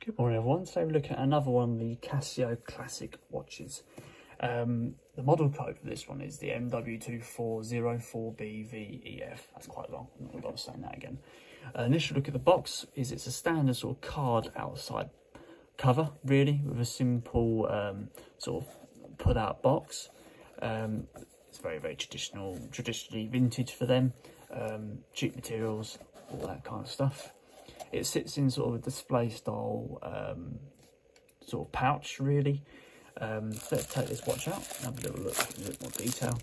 Good morning everyone. Today we're looking at another one of the Casio classic watches. The model code for this one is the MW2404BVEF. That's quite long, I'm not going to bother saying that again. Initial look at the box is it's a standard sort of card outside cover really, with a simple sort of put out box. It's very traditionally vintage for them, cheap materials, all that kind of stuff. It sits in sort of a display style sort of pouch really. Let's take this watch out and have a little look in a bit more detail.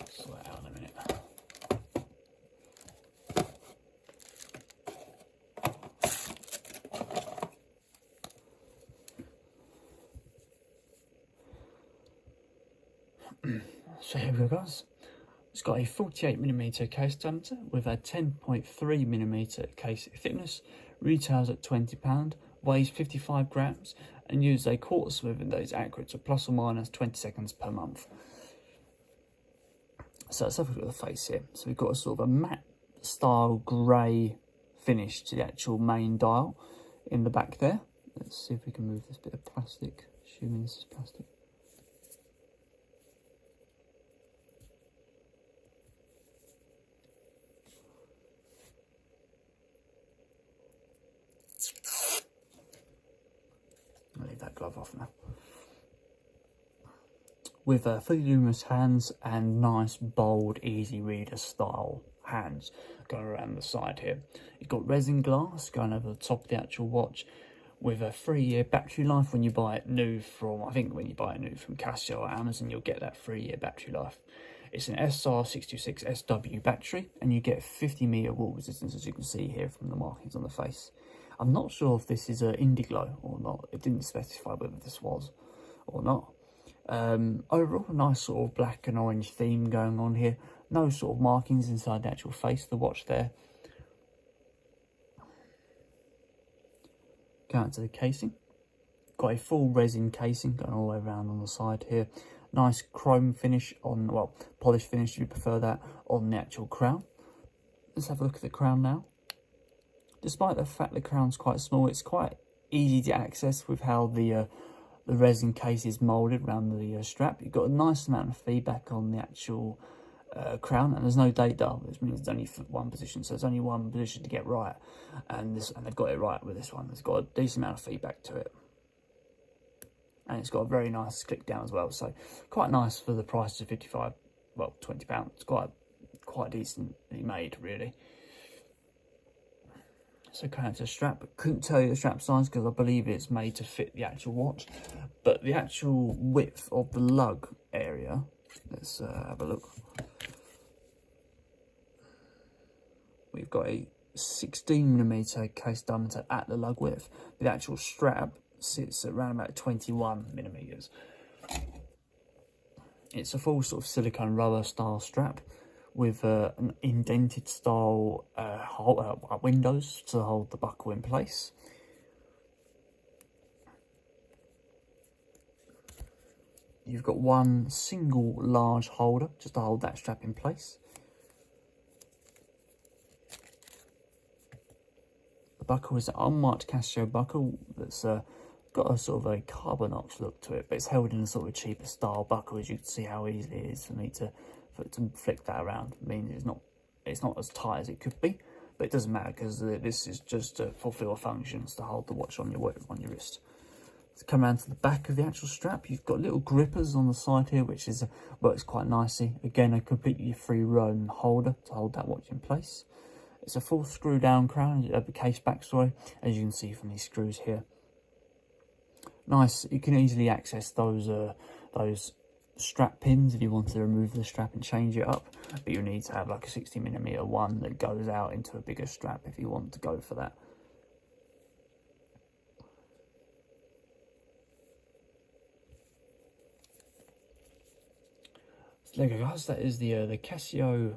Sort that out in a minute. So here we go guys, it's got a 48mm case diameter with a 10.3mm case thickness, retails at £20, weighs 55 grams and uses a quarter smoothing that is accurate to plus or minus 20 seconds per month. So let's have a look at the face here. So we've got a sort of a matte style grey finish to the actual main dial in the back there. Let's see if we can move this bit of plastic, assuming this is plastic. I'll leave that glove off now. With fully luminous hands and nice, bold, easy reader style hands going around the side here. You've got resin glass going over the top of the actual watch with a 3-year battery life when you buy it new from, I think when you buy it new from Casio or Amazon, you'll get that 3-year battery life. It's an SR626SW battery and you get 50 water resistance, as you can see here from the markings on the face. I'm not sure if this is an Indiglo or not. It didn't specify whether this was or not. Overall, a nice sort of black and orange theme going on here. No sort of markings inside the actual face of the watch there. Going to the casing. Got a full resin casing going all the way around on the side here. Nice chrome finish on, well, polished finish if you prefer that, on the actual crown. Let's have a look at the crown now. Despite the fact the crown's quite small, it's quite easy to access with how the resin case is moulded around the strap. You've got a nice amount of feedback on the actual crown, and there's no date dial, which means it's only for one position, so it's only one position to get right, and they've got it right with this one. It's got a decent amount of feedback to it, and it's got a very nice click down as well, so quite nice for the price of £55, well, £20. It's quite decently made really. So coming out to the strap, couldn't tell you the strap size because I believe it's made to fit the actual watch, but the actual width of the lug area, let's have a look. We've got a 16mm case diameter at the lug width. The actual strap sits at around about 21mm. It's a full sort of silicone rubber style strap with an indented style windows to hold the buckle in place. You've got one single large holder just to hold that strap in place. The buckle is an unmarked Casio buckle that's got a sort of a carbon-ox look to it, but it's held in a sort of cheaper style buckle, as you can see how easy it is for me to flick that around. It means it's not as tight as it could be, but it doesn't matter because this is just to fulfill functions to hold the watch on your wrist. To come around to the back of the actual strap, you've got little grippers on the side here, which works quite nicely. Again, a completely free-roam holder to hold that watch in place. It's a full screw-down crown, case back, sorry, as you can see from these screws here. Nice. You can easily access those strap pins if you want to remove the strap and change it up, but you need to have like a 60mm one that goes out into a bigger strap if you want to go for that. So there you go guys, that is the Casio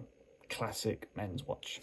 classic men's watch.